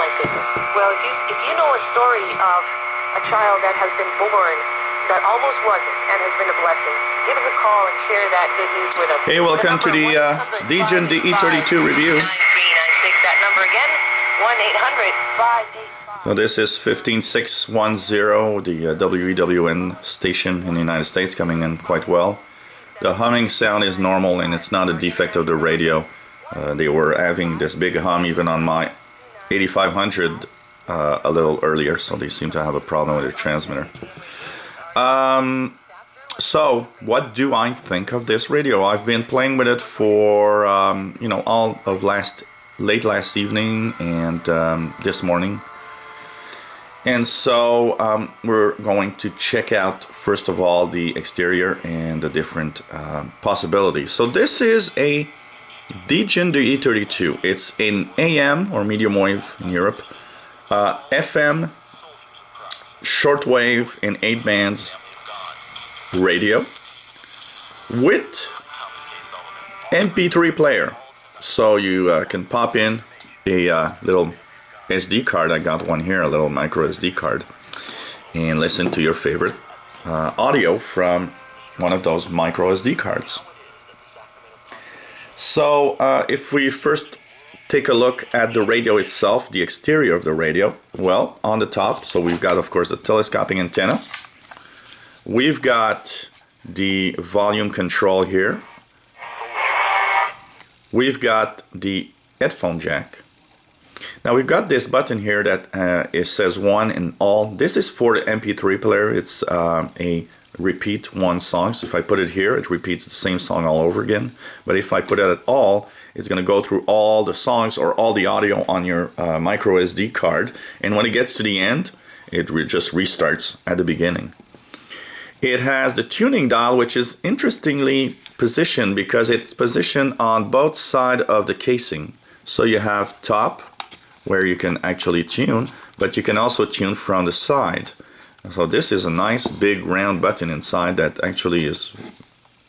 like this? Well, if you know a story of a child that has been born that almost wasn't and has been a blessing, give us a call and share that good news with us. Hey, welcome to the Degen DE32 review. That number again, 1-800-585. So this is 15610, the WEWN station in the United States, coming in quite well. The humming sound is normal and it's not a defect of the radio. They were having this big hum even on my 8500 a little earlier, so they seem to have a problem with their transmitter. So what do I think of this radio? I've been playing with it for all of late last evening and this morning. And so we're going to check out, first of all, the exterior and the different possibilities. So this is a Degen DE32. It's an AM or Mediumwave in Europe, FM, Shortwave in 8 bands radio with MP3 player. So you can pop in a little SD card. I got one here, a little micro SD card, and listen to your favorite audio from one of those micro SD cards. So if we first take a look at the radio itself, the exterior of the radio, well, on the top, so we've got, of course, the telescoping antenna. We've got the volume control here. We've got the headphone jack. Now we've got this button here that it says 1 and all. This is for the MP3 player. It's a repeat one song. So if I put it here, it repeats the same song all over again. But if I put it at all, it's going to go through all the songs or all the audio on your micro SD card. And when it gets to the end, it just restarts at the beginning. It has the tuning dial, which is interestingly positioned because it's positioned on both sides of the casing. So you have top, where you can actually tune, but you can also tune from the side. So this is a nice big round button inside that actually is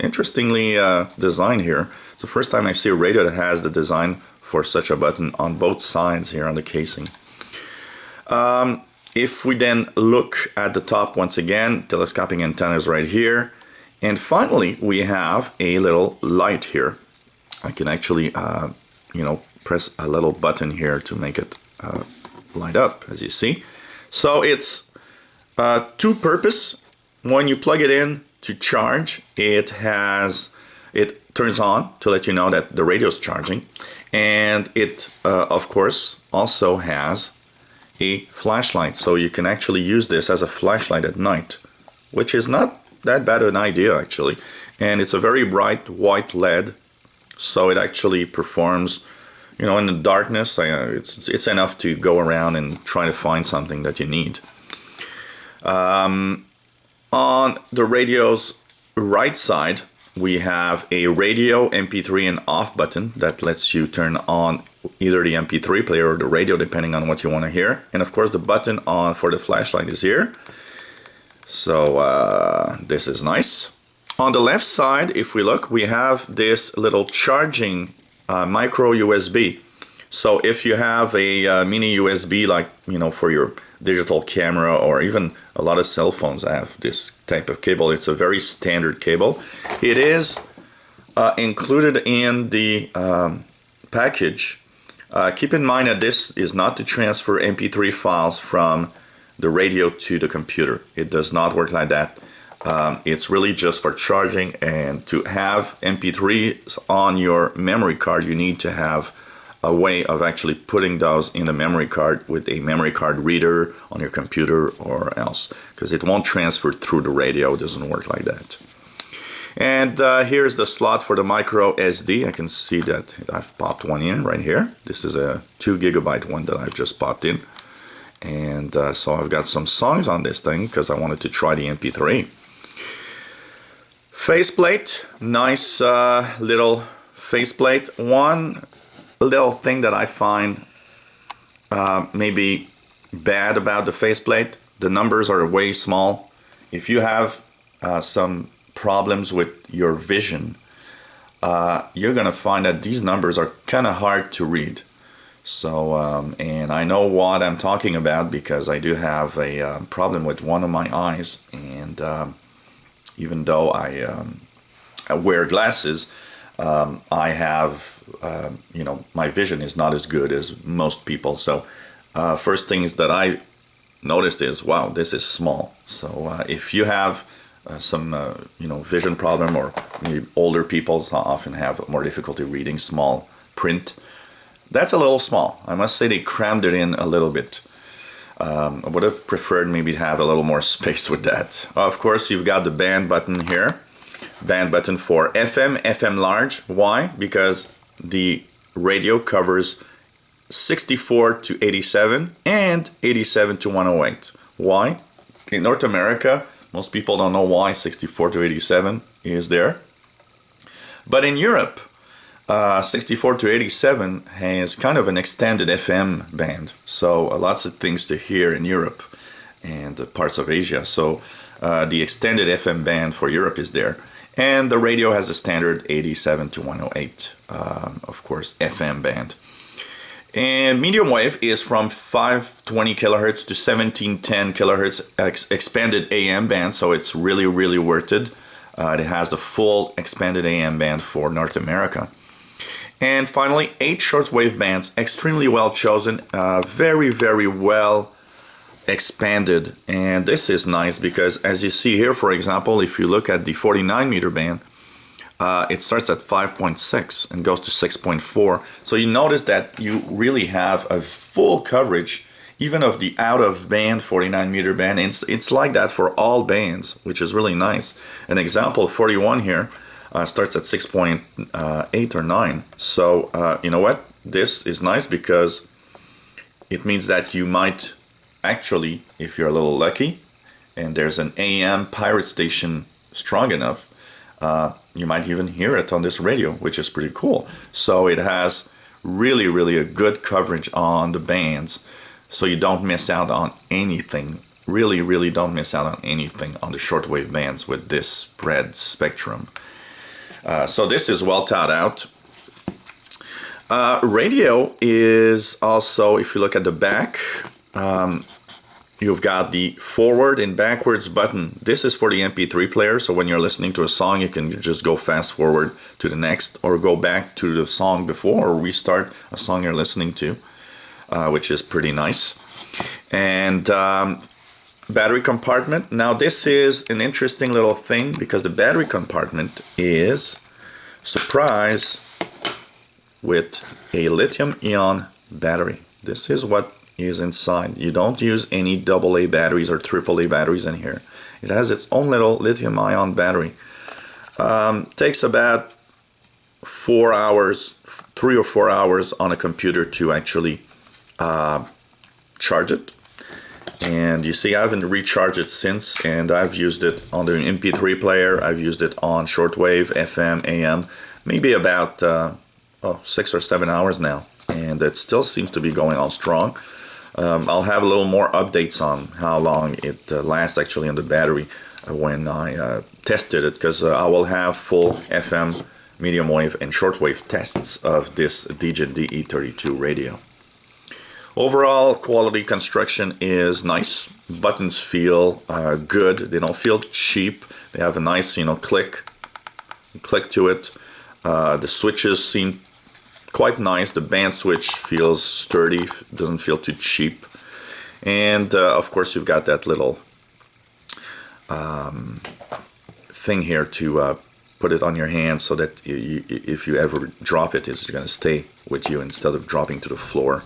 interestingly designed here. It's the first time I see a radio that has the design for such a button on both sides here on the casing. If we then look at the top once again, telescoping antenna is right here. And finally, we have a little light here. I can actually, press a little button here to make it light up, as you see. So it's two purpose. When you plug it in to charge, it turns on to let you know that the radio is charging. And it, of course, also has a flashlight, so you can actually use this as a flashlight at night, which is not that bad an idea actually. And it's a very bright white LED, so it actually performs, in the darkness. It's enough to go around and try to find something that you need. On the radio's right side, we have a radio MP3 and off button that lets you turn on either the MP3 player or the radio, depending on what you want to hear. And of course the button on for the flashlight is here. So this is nice. On the left side, if we look, we have this little charging micro USB. So if you have a mini USB, like for your digital camera, or even a lot of cell phones have this type of cable, it's a very standard cable. It is included in the package. Keep in mind that this is not to transfer MP3 files from the radio to the computer. It does not work like that. It's really just for charging, and to have MP3s on your memory card, you need to have a way of actually putting those in the memory card with a memory card reader on your computer or else, because it won't transfer through the radio. It doesn't work like that. And here's the slot for the micro SD. I can see that I've popped one in right here. This is a 2 GB one that I've just popped in. And so I've got some songs on this thing because I wanted to try the MP3. Faceplate, nice little faceplate. One little thing that I find maybe bad about the faceplate, the numbers are way small. If you have some problems with your vision, you're gonna find that these numbers are kind of hard to read. So, and I know what I'm talking about because I do have a problem with one of my eyes, and even though I wear glasses, I have, my vision is not as good as most people. So, first things that I noticed is, wow, this is small. So, if you have some, vision problem, or maybe older people often have more difficulty reading small print, that's a little small. I must say they crammed it in a little bit. I would have preferred maybe to have a little more space with that. Of course, you've got the band button here. Band button for FM, FM large. Why? Because the radio covers 64 to 87 and 87 to 108. Why? In North America, most people don't know why 64 to 87 is there. But in Europe, 64 to 87 has kind of an extended FM band, so lots of things to hear in Europe and parts of Asia. So the extended FM band for Europe is there, and the radio has a standard 87 to 108, of course, FM band. And medium wave is from 520 kilohertz to 1710 kilohertz expanded AM band, so it's really, really worth it. It has the full expanded AM band for North America. And finally, 8 shortwave bands, extremely well chosen, very, very well expanded. And this is nice because, as you see here, for example, if you look at the 49 meter band, it starts at 5.6 and goes to 6.4. So you notice that you really have a full coverage, even of the out of band 49 meter band. It's like that for all bands, which is really nice. An example, 41 here. Starts at 6.8 or 9. So, you know what? This is nice because it means that you might actually, if you're a little lucky, and there's an AM pirate station strong enough, you might even hear it on this radio, which is pretty cool. So it has really, really a good coverage on the bands, so you don't miss out on anything. Really, really don't miss out on anything on the shortwave bands with this spread spectrum. So this is well thought out. Radio is also, if you look at the back, you've got the forward and backwards button. This is for the MP3 player, so when you're listening to a song, you can just go fast forward to the next, or go back to the song before, or restart a song you're listening to, which is pretty nice. And battery compartment. Now this is an interesting little thing because the battery compartment is, surprise, with a lithium-ion battery. This is what is inside. You don't use any AA batteries or AAA batteries in here. It has its own little lithium-ion battery. Takes about 4 hours, 3 or 4 hours on a computer to actually charge it. And you see, I haven't recharged it since, and I've used it on the MP3 player. I've used it on shortwave, FM, AM, maybe about 6 or 7 hours now, and it still seems to be going on strong. I'll have a little more updates on how long it lasts actually on the battery when I tested it, because I will have full FM, medium wave, and shortwave tests of this Degen DE32 radio. Overall, quality construction is nice. Buttons feel good. They don't feel cheap. They have a nice, click to it. The switches seem quite nice. The band switch feels sturdy. Doesn't feel too cheap. And of course, you've got that little thing here to put it on your hand so that if you ever drop it, it's going to stay with you instead of dropping to the floor.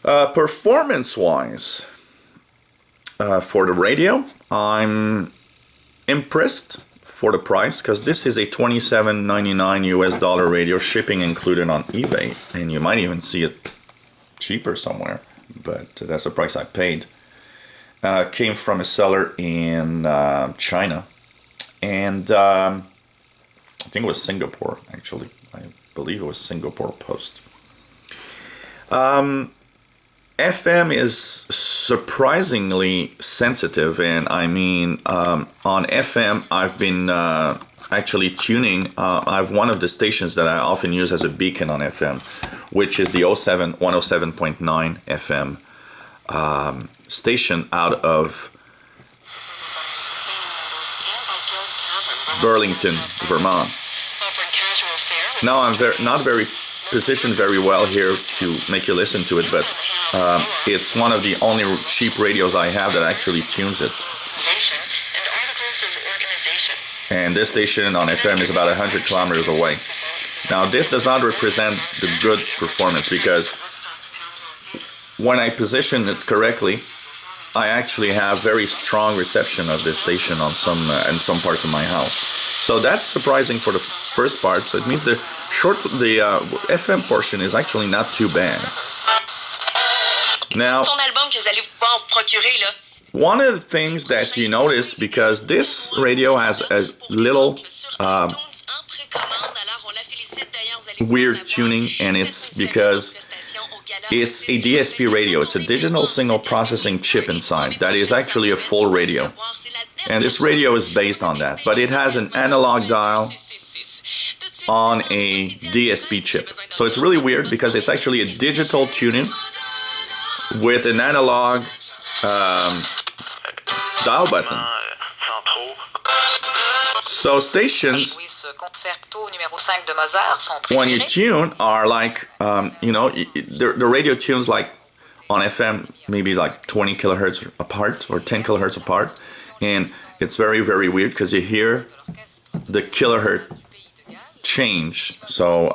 Performance-wise, for the radio, I'm impressed for the price, because this is a $27.99 US radio, shipping included on eBay, and you might even see it cheaper somewhere, but that's the price I paid. Came from a seller in China, and I think it was Singapore, actually. I believe it was Singapore Post. FM is surprisingly sensitive, and I mean, on FM, I've been actually tuning. I have one of the stations that I often use as a beacon on FM, which is the 107.9 FM station out of Burlington, Vermont. Now I'm not very positioned very well here to make you listen to it, but it's one of the only cheap radios I have that actually tunes it. And this station on FM is about 100 kilometers away. Now this does not represent the good performance, because when I position it correctly, I actually have very strong reception of this station on in some parts of my house. So that's surprising for the first part. So it means the FM portion is actually not too bad. Now, one of the things that you notice, because this radio has a little weird tuning, and it's because it's a DSP radio. It's a digital signal processing chip inside that is actually a full radio. And this radio is based on that. But it has an analog dial on a DSP chip. So it's really weird, because it's actually a digital tuning with an analog dial button. So stations, when you tune, are like, the radio tunes like on FM, maybe like 20 kilohertz apart or 10 kilohertz apart. And it's very, very weird, because you hear the kilohertz change. So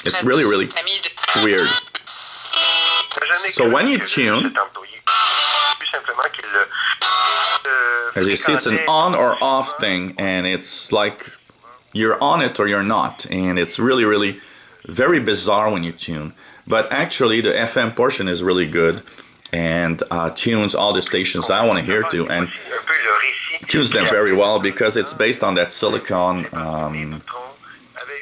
it's really, really weird. So when you tune, as you see, it's an on or off thing, and it's like you're on it or you're not, and it's really, really very bizarre when you tune. But actually the FM portion is really good, and tunes all the stations I want to hear to, and tunes them very well, because it's based on that silicon.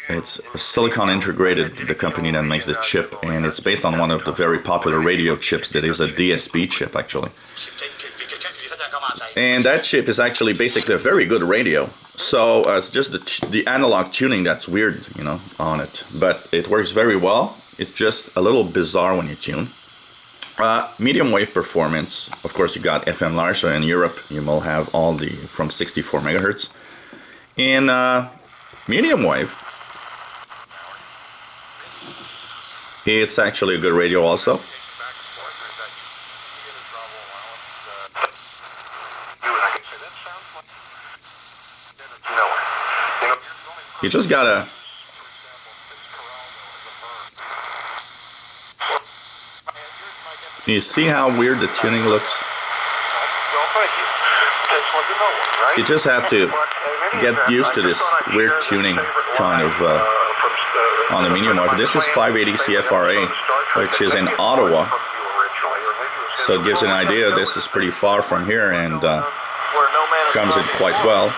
It's Silicon Integrated, the company that makes the chip, and it's based on one of the very popular radio chips that is a DSP chip, actually. And that chip is actually basically a very good radio. So it's just the analog tuning that's weird, on it. But it works very well. It's just a little bizarre when you tune. Medium wave performance, of course, you got FM large, so in Europe you will have all from 64 megahertz. In medium wave, it's actually a good radio also. You just gotta you see how weird the tuning looks? You just have to get used to this weird tuning kind of on the medium wave. This is 580 CFRA, which is in Ottawa. So it gives you an idea. This is pretty far from here, and comes in quite well.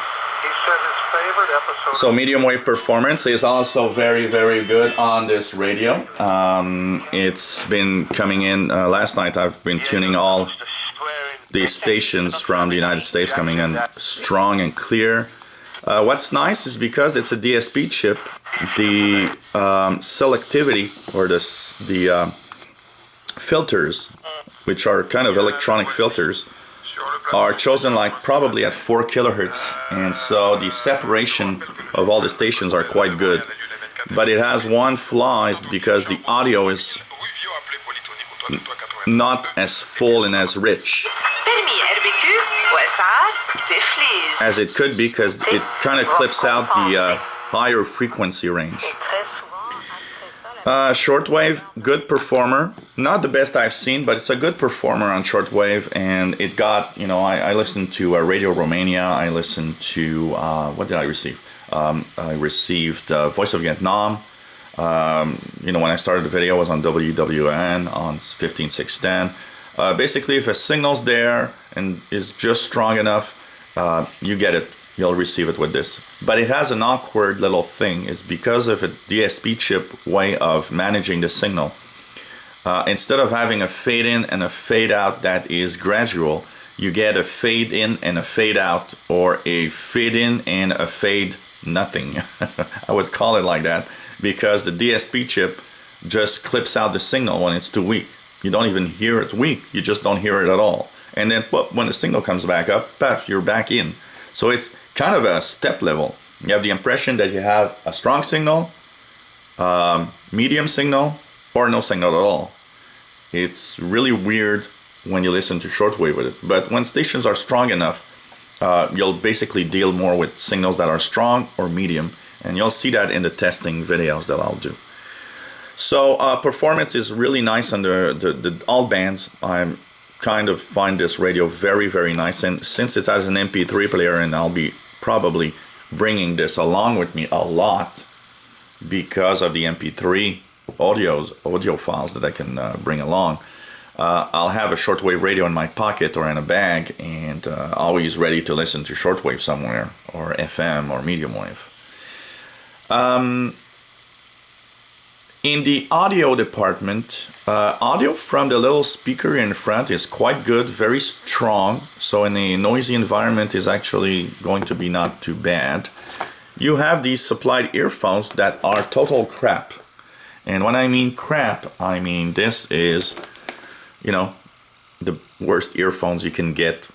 So medium wave performance is also very, very good on this radio. It's been coming in last night. I've been tuning all these stations from the United States, coming in strong and clear. What's nice is, because it's a DSP chip, the selectivity, or the filters, which are kind of electronic filters, are chosen like probably at 4 kilohertz, and so the separation of all the stations are quite good. But it has one flaw, is because the audio is not as full and as rich as it could be, because it kind of clips out the higher frequency range. Shortwave, good performer. Not the best I've seen, but it's a good performer on shortwave. And it got, I listened to Radio Romania. I listened to, what did I receive? I received Voice of Vietnam. When I started the video, I was on WWN on 15610. Basically, if a signal's there and is just strong enough, you get it. You'll receive it with this. But it has an awkward little thing. It's because of a DSP chip way of managing the signal. Instead of having a fade in and a fade out that is gradual, you get a fade in and a fade out, or a fade in and a fade nothing. I would call it like that, because the DSP chip just clips out the signal when it's too weak. You don't even hear it weak, you just don't hear it at all. And then when the signal comes back up, paf, you're back in. So it's kind of a step level. You have the impression that you have a strong signal, medium signal, or no signal at all. It's really weird when you listen to shortwave with it. But when stations are strong enough, you'll basically deal more with signals that are strong or medium, and you'll see that in the testing videos that I'll do. So performance is really nice on the all bands. I kind of find this radio very, very nice, and since it has an MP3 player, and I'll be probably bringing this along with me a lot because of the MP3 audio files that I can bring along. I'll have a shortwave radio in my pocket or in a bag, and always ready to listen to shortwave somewhere, or FM or medium wave. In the audio department, audio from the little speaker in front is quite good, very strong, so in a noisy environment is actually going to be not too bad. You have these supplied earphones that are total crap. And when I mean crap, I mean this is, you know, the worst earphones you can get,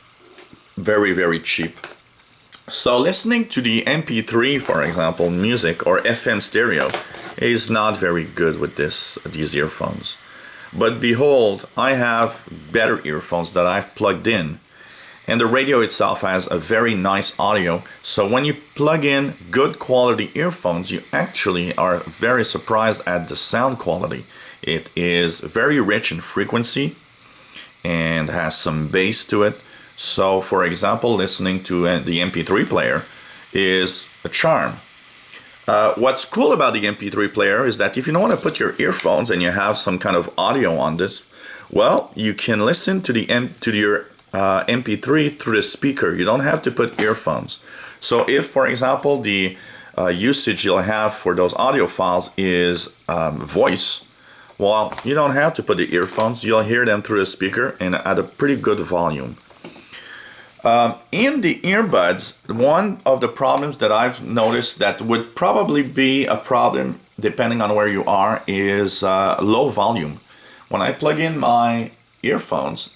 very, very cheap. So listening to the MP3, for example, music or FM stereo is not very good with these earphones. But behold, I have better earphones that I've plugged in, and the radio itself has a very nice audio. So when you plug in good quality earphones, you actually are very surprised at the sound quality. It is very rich in frequency and has some bass to it. So for example, listening to the MP3 player is a charm. What's cool about the MP3 player is that if you don't want to put your earphones and you have some kind of audio on this, well, you can listen to your MP3 through the speaker. You don't have to put earphones. So if, for example, the usage you'll have for those audio files is voice, well, you don't have to put the earphones. You'll hear them through the speaker and at a pretty good volume. In the earbuds, one of the problems that I've noticed that would probably be a problem depending on where you are is low volume. When I plug in my earphones,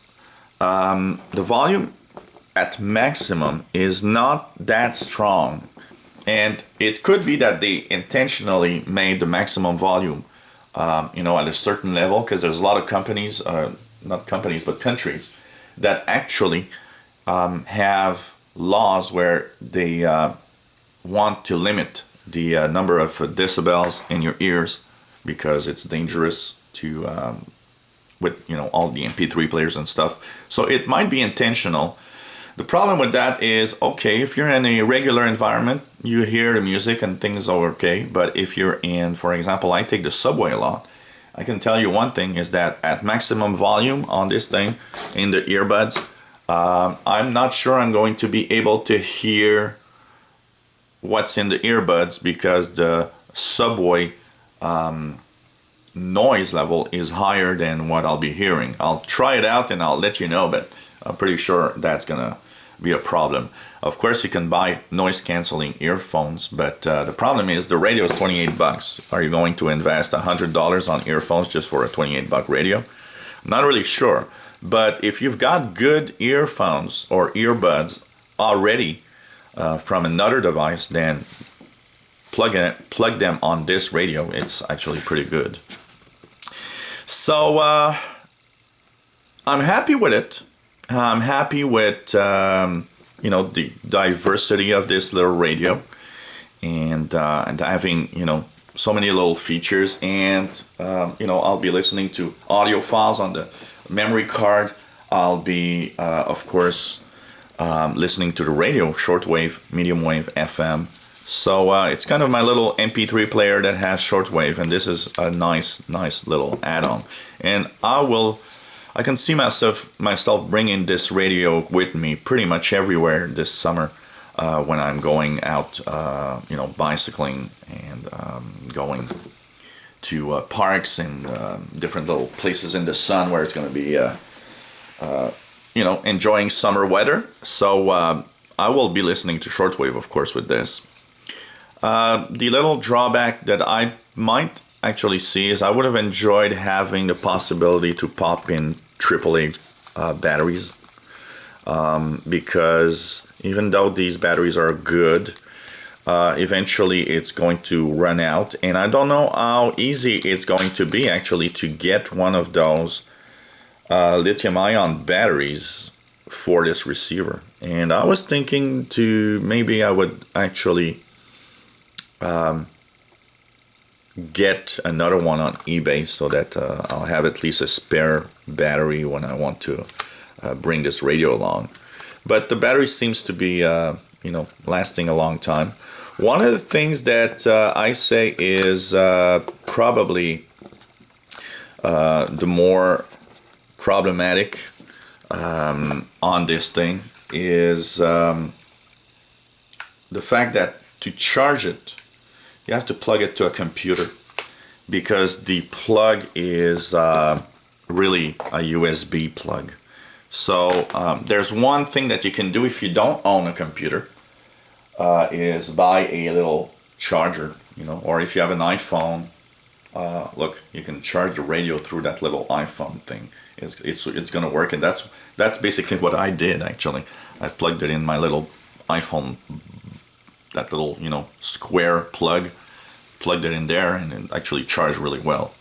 the volume at maximum is not that strong, and it could be that they intentionally made the maximum volume at a certain level, because there's a lot of companies, not companies but countries, that actually have laws where they want to limit the number of decibels in your ears, because it's dangerous to with all the MP3 players and stuff. So it might be intentional. The problem with that is, okay, if you're in a regular environment, you hear the music and things are okay. But if you're in, for example, I take the subway a lot, I can tell you one thing is that at maximum volume on this thing in the earbuds, I'm not sure I'm going to be able to hear what's in the earbuds, because the subway noise level is higher than what I'll be hearing. I'll try it out and I'll let you know, but I'm pretty sure that's gonna be a problem. Of course, you can buy noise canceling earphones, but the problem is the radio is $28. Are you going to invest $100 on earphones just for a $28 radio? I'm not really sure. But if you've got good earphones or earbuds already from another device, then plug them on this radio. It's actually pretty good. So I'm happy with it. I'm happy with the diversity of this little radio, and having so many little features, and I'll be listening to audio files on the memory card. I'll be of course listening to the radio, shortwave, mediumwave, FM. So it's kind of my little MP3 player that has shortwave, and this is a nice little add-on. And I can see myself bringing this radio with me pretty much everywhere this summer when I'm going out, bicycling and going to parks and different little places in the sun where it's going to be, enjoying summer weather. So I will be listening to shortwave, of course, with this. The little drawback that I might actually see is I would have enjoyed having the possibility to pop in AAA batteries, because even though these batteries are good, eventually it's going to run out, and I don't know how easy it's going to be actually to get one of those lithium-ion batteries for this receiver. And I was thinking to maybe I would actually get another one on eBay so that I'll have at least a spare battery when I want to bring this radio along. But the battery seems to be lasting a long time. One of the things that I say is probably the more problematic on this thing is the fact that to charge it, you have to plug it to a computer, because the plug is really a USB plug. So there's one thing that you can do if you don't own a computer, is buy a little charger, or if you have an iPhone, look, you can charge the radio through that little iPhone thing. It's gonna work, and that's basically what I did actually. I plugged it in my little iPhone, that little square plug, plugged it in there, and it actually charged really well.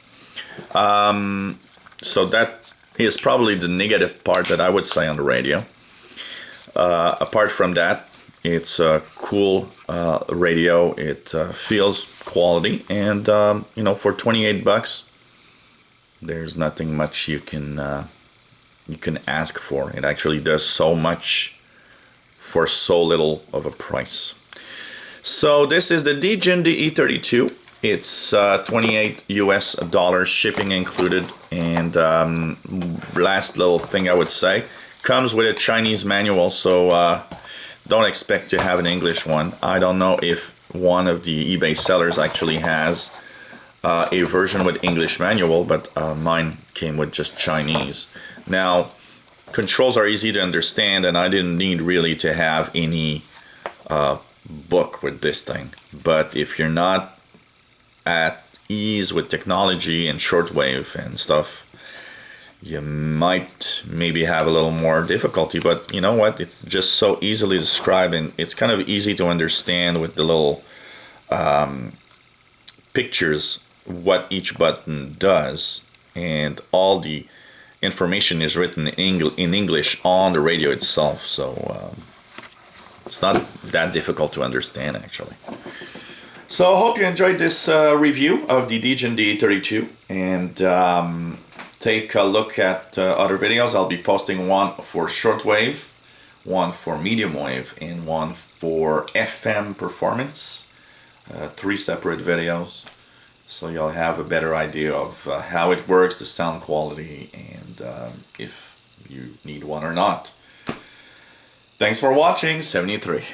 So that is probably the negative part that I would say on the radio. Apart from that, it's a cool radio. It feels quality, and for $28, there's nothing much you can ask for. It actually does so much for so little of a price. So this is the Degen DE32. It's $28 US shipping included. And last little thing I would say, comes with a Chinese manual, so don't expect to have an English one. I don't know if one of the eBay sellers actually has a version with English manual, but mine came with just Chinese. Now, controls are easy to understand, and I didn't need really to have any book with this thing. But if you're not at ease with technology and shortwave and stuff, you might maybe have a little more difficulty. But you know what, it's just so easily described, and it's kind of easy to understand with the little pictures what each button does, and all the information is written in English on the radio itself, so it's not that difficult to understand actually. So I hope you enjoyed this review of the Degen DE32, and take a look at other videos. I'll be posting one for shortwave, one for mediumwave, and one for FM performance. 3 separate videos, so you'll have a better idea of how it works, the sound quality, and if you need one or not. Thanks for watching. 73.